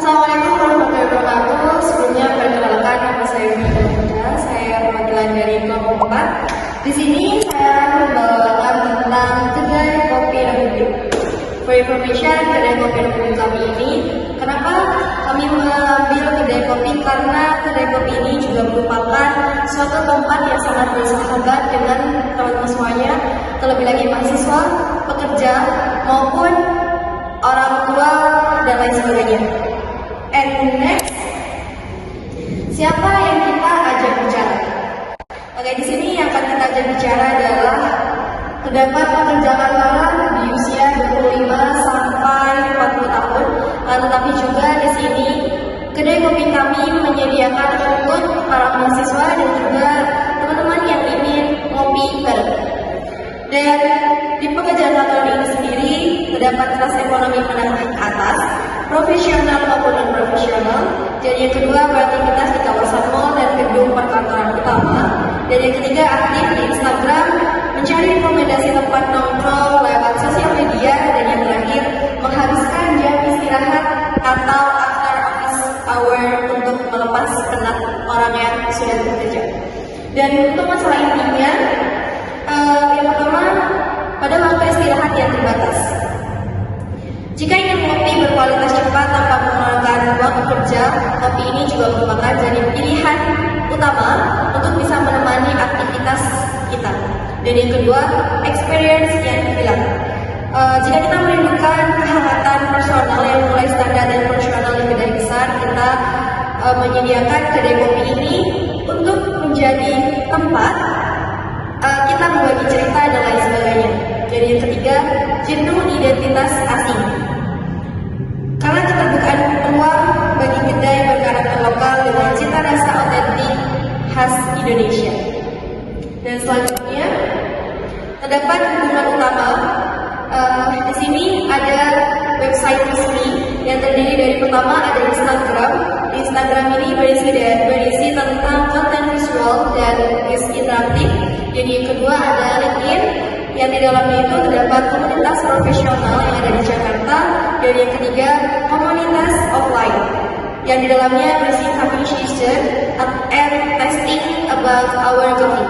Assalamualaikum warahmatullahi wabarakatuh. Sebelumnya perkenalkan nama saya Nida. Saya perwakilan dari kelompok 4. Di sini saya membawakan tentang kedai kopi Republik. For information, kedai kopi Republik kami ini, kenapa kami mengambil kedai kopi? Karena kedai kopi ini juga merupakan suatu tempat yang sangat bersahabat dengan teman-teman semuanya, terlebih lagi mahasiswa, pekerja, maupun orang tua dan lain sebagainya. And next, siapa yang kita ajak bicara? Oke, di sini yang akan kita ajak bicara adalah terdapat pekerja kantoran di usia 25 sampai 40 tahun. Tetapi juga di sini kedai kopi kami menyediakan untuk para mahasiswa dan juga teman-teman yang ingin ngopi bareng. Dan di pekerjaan kantoran ini sendiri terdapat kelas ekonomi menengah ke atas, profesional maupun non-profesional. Dan yang kedua, beraktivitas di kawasan mall dan gedung perkantoran utama. Dan yang ketiga, aktif di Instagram, mencari rekomendasi tempat nongkrong lewat sosial media. Dan yang terakhir, menghabiskan jam istirahat atau after office hour untuk melepas penat orang yang sudah bekerja. Dan untuk masalah intinya, yang pertama, pada waktu istirahat yang terbatas. Jika ingin kopi berkualitas cepat tanpa menggunakan waktu kerja, kopi ini juga merupakan jadi pilihan utama untuk bisa menemani aktivitas kita. Dan yang kedua, experience yang hilang. Jika kita merindukan kehangatan personal yang mulai standar dan profesional di kedai besar, kita menyediakan kedai kopi ini untuk menjadi tempat kita berbagi cerita dan lain sebagainya. Jadi yang ketiga, jenuh identitas asing. Karena keterbukaan peluang bagi kedai berkarakter lokal dengan cita rasa otentik khas Indonesia. Dan selanjutnya terdapat hubungan utama. Di sini ada website resmi yang terdiri dari pertama ada Instagram. Instagram ini berisi tentang konten visual dan interaktif. Jadi yang kedua ada LinkedIn, yang di dalamnya itu terdapat komunitas profesional yang ada di Jakarta. Dan yang ketiga, komunitas offline, yang di dalamnya berisi conversation and testing about our coffee.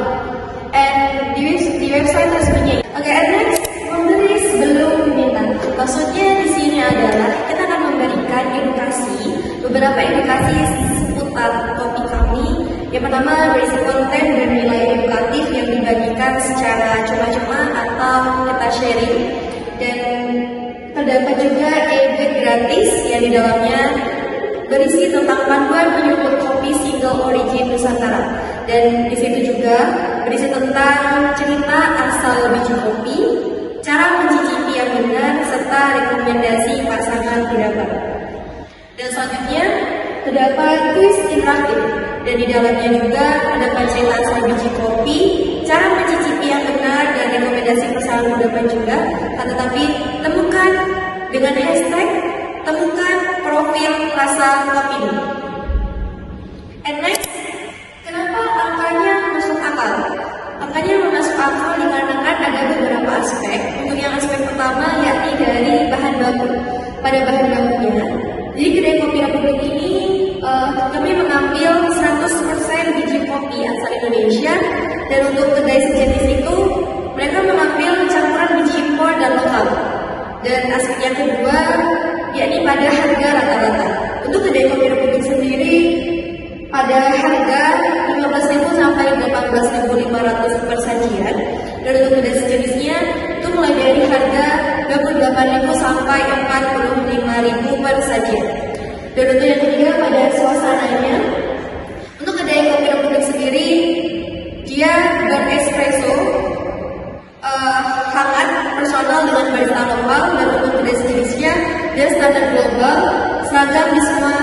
And di website resminya. Oke, next, memberi sebelum meminta. Maksudnya di sini adalah kita akan memberikan beberapa edukasi seputar kopi kami. Yang pertama, berisi konten dan nilai edukatif yang dibagikan secara cuma-cuma atau kita sharing. Dan terdapat juga e-book gratis yang di dalamnya berisi tentang panduan menyebut kopi single origin Nusantara. Dan di situ juga berisi tentang cerita asal biji kopi, cara mencicipi yang benar, serta rekomendasi pasangan kudapan. Dan selanjutnya terdapat kuis interaktif. Dan di dalamnya juga terdapat cerita asal biji kopi, cara mencicipi yang benar, dan rekomendasi pasangan kudapan juga. Tetapi temukan dengan hashtag temukan profil rasa kopi. And next, kenapa angkanya masuk akal? Angkanya masuk akal dikarenakan ada beberapa aspek. Untuk yang aspek pertama yakni dari bahan baku. Pada bahan bakunya, jadi kedai kopi Republik ini kami mengambil 100% biji kopi asal Indonesia. Dan untuk kedai sejenis itu mereka mengambil campuran biji impor dan lokal. Dan aspek yang kedua yakni pada harga rata-rata. Untuk kedai kopi Republik sendiri pada harga 15.000 sampai 18.500 per sajian. Dan untuk kedai sejenisnya itu mulai dari harga 28.000 sampai 45.000 per sajian. Dan untuk yang ketiga pada suasananya, untuk kedai kopi Republik sendiri dia berespresso hangat, personal dengan barista lokal. Dan untuk kedai sejenisnya dia standar global, seragam di semua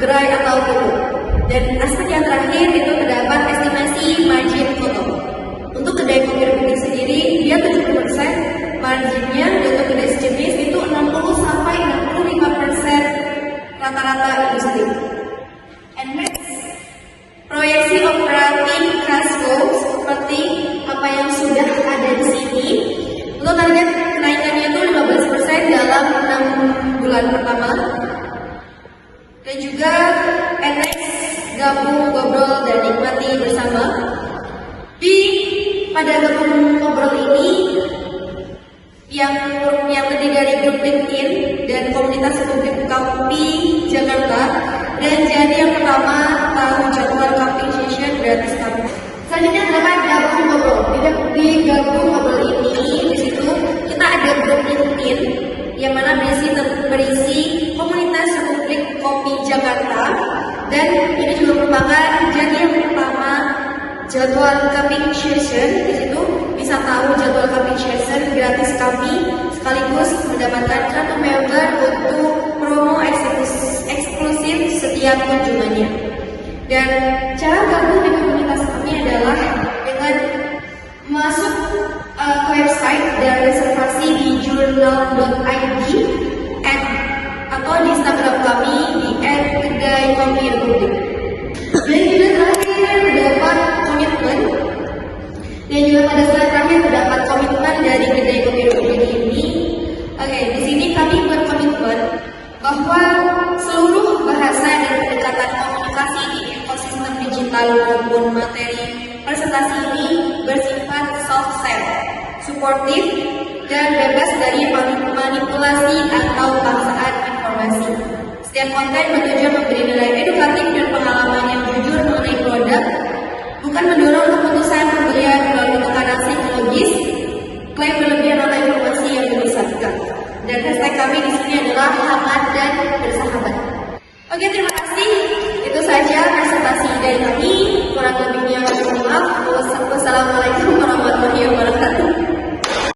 gerai atau toko. Dan aspek yang terakhir itu terdapat estimasi margin foto. Untuk kedai kopi Republik sendiri dia 70% marginnya, dan untuk kedai sejenis itu 60 sampai 65% rata-rata industri. And next, proyeksi operating cash flow seperti apa yang sudah ada di sini. Untuk target kenaikannya itu 15% dalam 6 bulan pertama. bergabung, ngobrol, dan nikmati bersama. Pada gabung ngobrol ini yang terdiri dari grup LinkedIn dan komunitas publik Kopi Jakarta. Dan jadi yang pertama tahu jadwal camping session gratis kami. Selanjutnya adalah gabung ngobrol. Di gabung ngobrol ini di situ kita ada grup LinkedIn yang mana berisi komunitas publik Kopi Jakarta. Dan ini juga merupakan jadi yang pertama jadwal camping session. Di situ bisa tahu jadwal camping session gratis kami, sekaligus mendapatkan kartu member untuk promo eksklusif setiap kunjungannya. Dan cara gabung di komunitas kami adalah dengan masuk ke website dan reservasi di journal.id atau di Instagram kami di @kedai-kopi-republik. Dan juga terakhir terdapat komitmen. Dan juga pada slide terakhir terdapat komitmen dari Kedai Kopi Republik ini. Oke, di sini kami berkomitmen bahwa seluruh bahasa dan pendekatan komunikasi di ekosistem digital maupun materi presentasi ini bersifat soft sell, suportif, dan bebas dari manipulasi atau paksaan informasi. Setiap konten bertujuan memberi nilai edukatif dan pengalaman yang jujur mengenai produk, bukan mendorong keputusan pembelian melalui tekanan psikologis, klaim